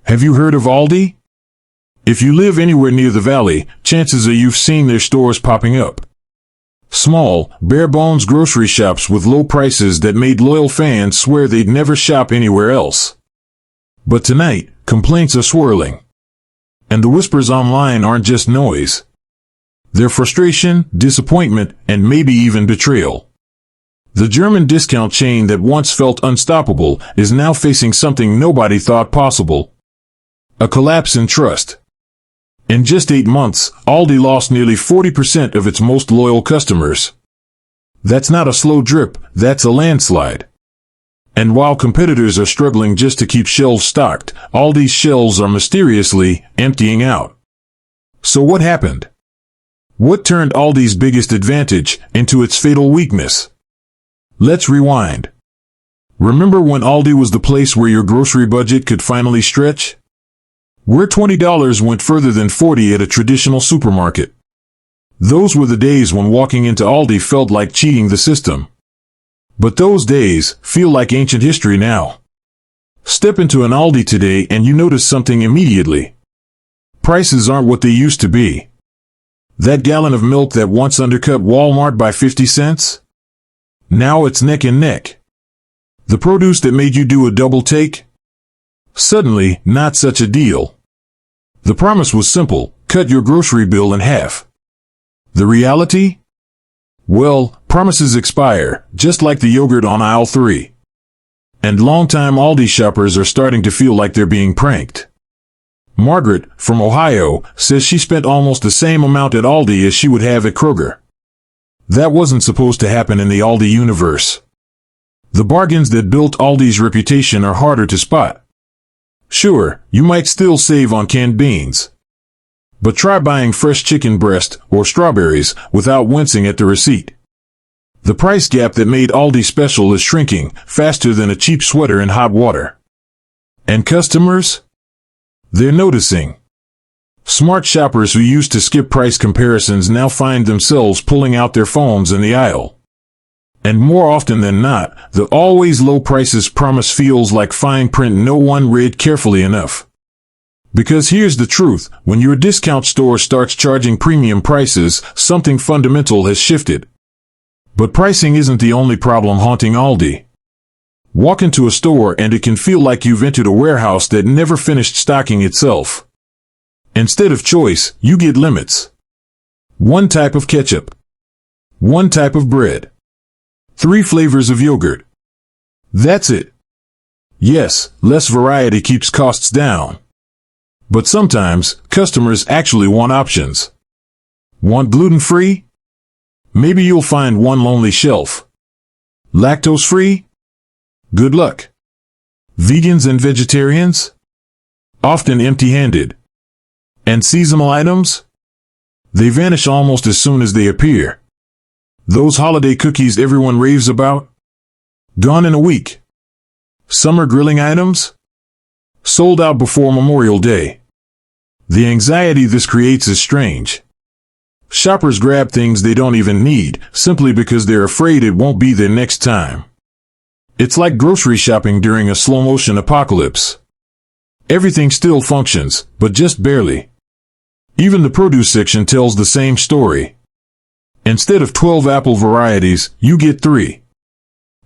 Have you heard of Aldi? If you live anywhere near the valley, chances are you've seen their stores popping up. Small, bare-bones grocery shops with low prices that made loyal fans swear they'd never shop anywhere else. But tonight, complaints are swirling. And the whispers online aren't just noise. They're frustration, disappointment, and maybe even betrayal. The German discount chain that once felt unstoppable is now facing something nobody thought possible. A collapse in trust. In just 8 months, Aldi lost nearly 40% of its most loyal customers. That's not a slow drip, that's a landslide. And while competitors are struggling just to keep shelves stocked, Aldi's shelves are mysteriously emptying out. So what happened? What turned Aldi's biggest advantage into its fatal weakness? Let's rewind. Remember when Aldi was the place where your grocery budget could finally stretch? Where $20 went further than $40 at a traditional supermarket. Those were the days when walking into Aldi felt like cheating the system. But those days feel like ancient history now. Step into an Aldi today and you notice something immediately. Prices aren't what they used to be. That gallon of milk that once undercut Walmart by 50 cents? Now it's neck and neck. The produce that made you do a double take? Suddenly, not such a deal. The promise was simple: cut your grocery bill in half. The reality? Well, promises expire, just like the yogurt on aisle 3. And longtime Aldi shoppers are starting to feel like they're being pranked. Margaret, from Ohio, says she spent almost the same amount at Aldi as she would have at Kroger. That wasn't supposed to happen in the Aldi universe. The bargains that built Aldi's reputation are harder to spot. Sure, you might still save on canned beans. But try buying fresh chicken breast or strawberries without wincing at the receipt. The price gap that made Aldi special is shrinking faster than a cheap sweater in hot water. And customers? They're noticing. Smart shoppers who used to skip price comparisons now find themselves pulling out their phones in the aisle. And more often than not, the always low prices promise feels like fine print no one read carefully enough. Because here's the truth: when your discount store starts charging premium prices, something fundamental has shifted. But pricing isn't the only problem haunting Aldi. Walk into a store and it can feel like you've entered a warehouse that never finished stocking itself. Instead of choice, you get limits. One type of ketchup. One type of bread. 3 flavors of yogurt. That's it. Yes, less variety keeps costs down. But sometimes, customers actually want options. Want gluten-free? Maybe you'll find one lonely shelf. Lactose-free? Good luck. Vegans and vegetarians? Often empty-handed. And seasonal items? They vanish almost as soon as they appear. Those holiday cookies everyone raves about? Gone in a week. Summer grilling items? Sold out before Memorial Day. The anxiety this creates is strange. Shoppers grab things they don't even need, simply because they're afraid it won't be there next time. It's like grocery shopping during a slow-motion apocalypse. Everything still functions, but just barely. Even the produce section tells the same story. Instead of 12 apple varieties, you get 3.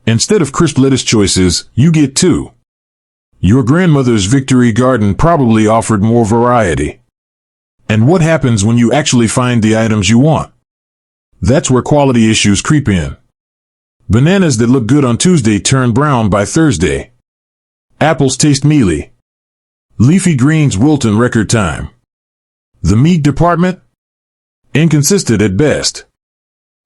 Instead of crisp lettuce choices, you get 2. Your grandmother's Victory Garden probably offered more variety. And what happens when you actually find the items you want? That's where quality issues creep in. Bananas that look good on Tuesday turn brown by Thursday. Apples taste mealy. Leafy greens wilt in record time. The meat department? Inconsistent at best.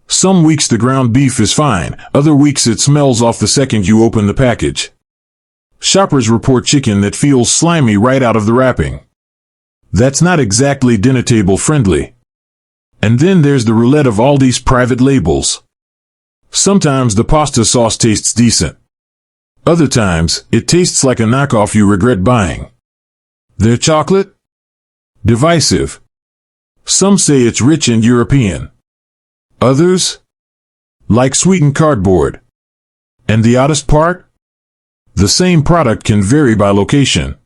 Some weeks the ground beef is fine, other weeks it smells off the second you open the package. Shoppers report chicken that feels slimy right out of the wrapping. That's not exactly dinner table friendly. And then there's the roulette of Aldi's private labels. Sometimes the pasta sauce tastes decent. Other times, it tastes like a knockoff you regret buying. Their chocolate? Divisive. Some say it's rich and European. Others? Like sweetened cardboard. And the oddest part? The same product can vary by location.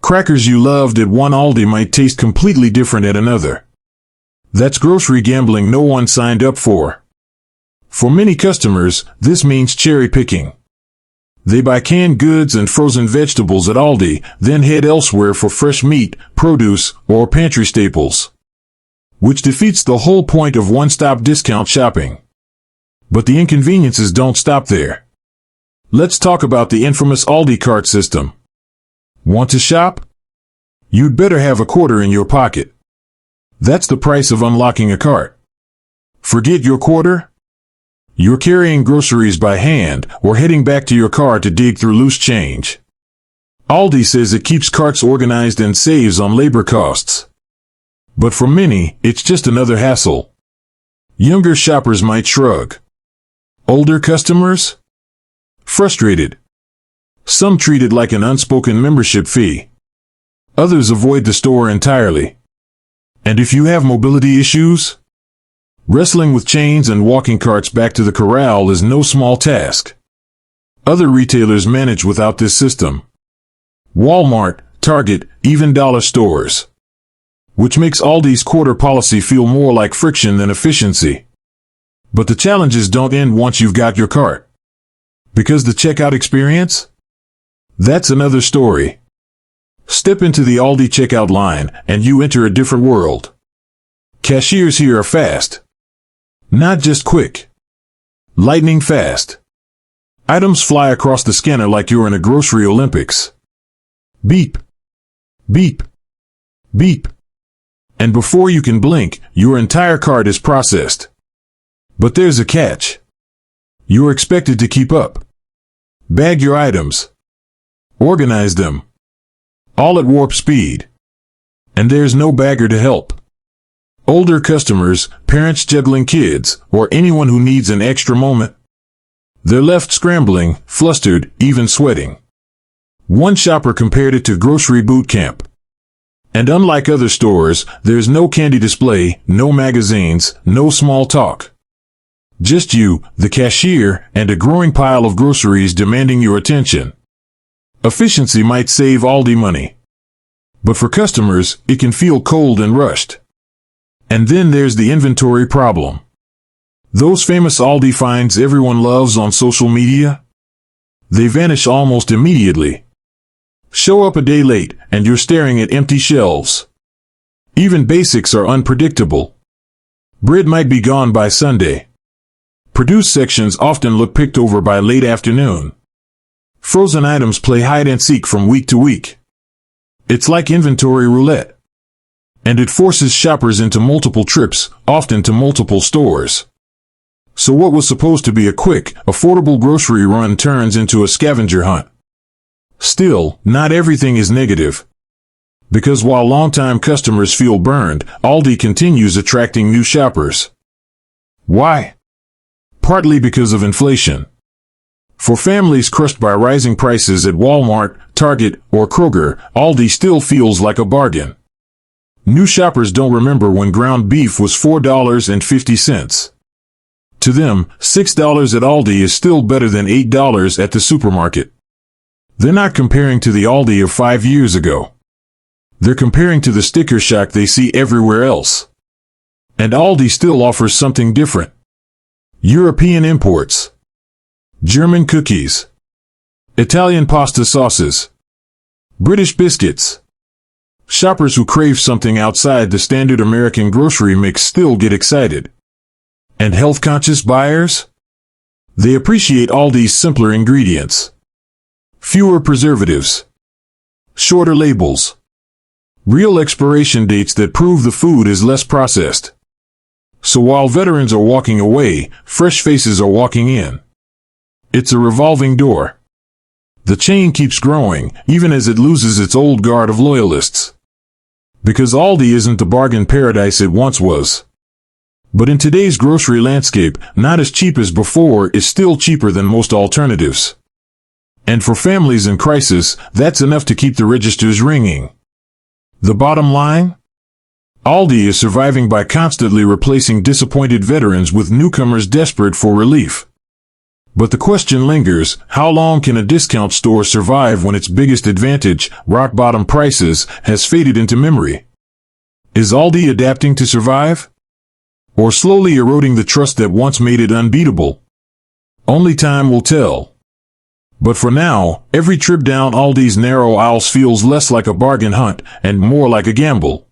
Crackers you loved at one Aldi might taste completely different at another. That's grocery gambling no one signed up for. For many customers, this means cherry picking. They buy canned goods and frozen vegetables at Aldi, then head elsewhere for fresh meat, produce, or pantry staples. Which defeats the whole point of one-stop discount shopping. But the inconveniences don't stop there. Let's talk about the infamous Aldi cart system. Want to shop? You'd better have a quarter in your pocket. That's the price of unlocking a cart. Forget your quarter? You're carrying groceries by hand or heading back to your car to dig through loose change. Aldi says it keeps carts organized and saves on labor costs. But for many, it's just another hassle. Younger shoppers might shrug. Older customers? Frustrated. Some treat it like an unspoken membership fee. Others avoid the store entirely. And if you have mobility issues? Wrestling with chains and walking carts back to the corral is no small task. Other retailers manage without this system. Walmart, Target, even dollar stores. Which makes Aldi's quarter policy feel more like friction than efficiency. But the challenges don't end once you've got your cart. Because the checkout experience? That's another story. Step into the Aldi checkout line and you enter a different world. Cashiers here are fast. Not just quick. Lightning fast. Items fly across the scanner like you're in a grocery Olympics. Beep. Beep. Beep. And before you can blink, your entire cart is processed. But there's a catch. You're expected to keep up. Bag your items. Organize them. All at warp speed. And there's no bagger to help. Older customers, parents juggling kids, or anyone who needs an extra moment. They're left scrambling, flustered, even sweating. One shopper compared it to grocery boot camp. And unlike other stores, there's no candy display, no magazines, no small talk. Just you, the cashier, and a growing pile of groceries demanding your attention. Efficiency might save Aldi money. But for customers, it can feel cold and rushed. And then there's the inventory problem. Those famous Aldi finds everyone loves on social media? They vanish almost immediately. Show up a day late, and you're staring at empty shelves. Even basics are unpredictable. Bread might be gone by Sunday. Produce sections often look picked over by late afternoon. Frozen items play hide and seek from week to week. It's like inventory roulette. And it forces shoppers into multiple trips, often to multiple stores. So what was supposed to be a quick, affordable grocery run turns into a scavenger hunt. Still, not everything is negative. Because while longtime customers feel burned, Aldi continues attracting new shoppers. Why? Partly because of inflation. For families crushed by rising prices at Walmart, Target, or Kroger, Aldi still feels like a bargain. New shoppers don't remember when ground beef was $4.50. To them, $6 at Aldi is still better than $8 at the supermarket. They're not comparing to the Aldi of 5 years ago. They're comparing to the sticker shock they see everywhere else. And Aldi still offers something different. European imports. German cookies. Italian pasta sauces. British biscuits. Shoppers who crave something outside the standard American grocery mix still get excited. And health-conscious buyers? They appreciate Aldi's simpler ingredients. Fewer preservatives. Shorter labels. Real expiration dates that prove the food is less processed. So while veterans are walking away, fresh faces are walking in. It's a revolving door. The chain keeps growing, even as it loses its old guard of loyalists. Because Aldi isn't the bargain paradise it once was. But in today's grocery landscape, not as cheap as before is still cheaper than most alternatives. And for families in crisis, that's enough to keep the registers ringing. The bottom line? Aldi is surviving by constantly replacing disappointed veterans with newcomers desperate for relief. But the question lingers, how long can a discount store survive when its biggest advantage, rock-bottom prices, has faded into memory? Is Aldi adapting to survive? Or slowly eroding the trust that once made it unbeatable? Only time will tell. But for now, every trip down Aldi's narrow aisles feels less like a bargain hunt and more like a gamble.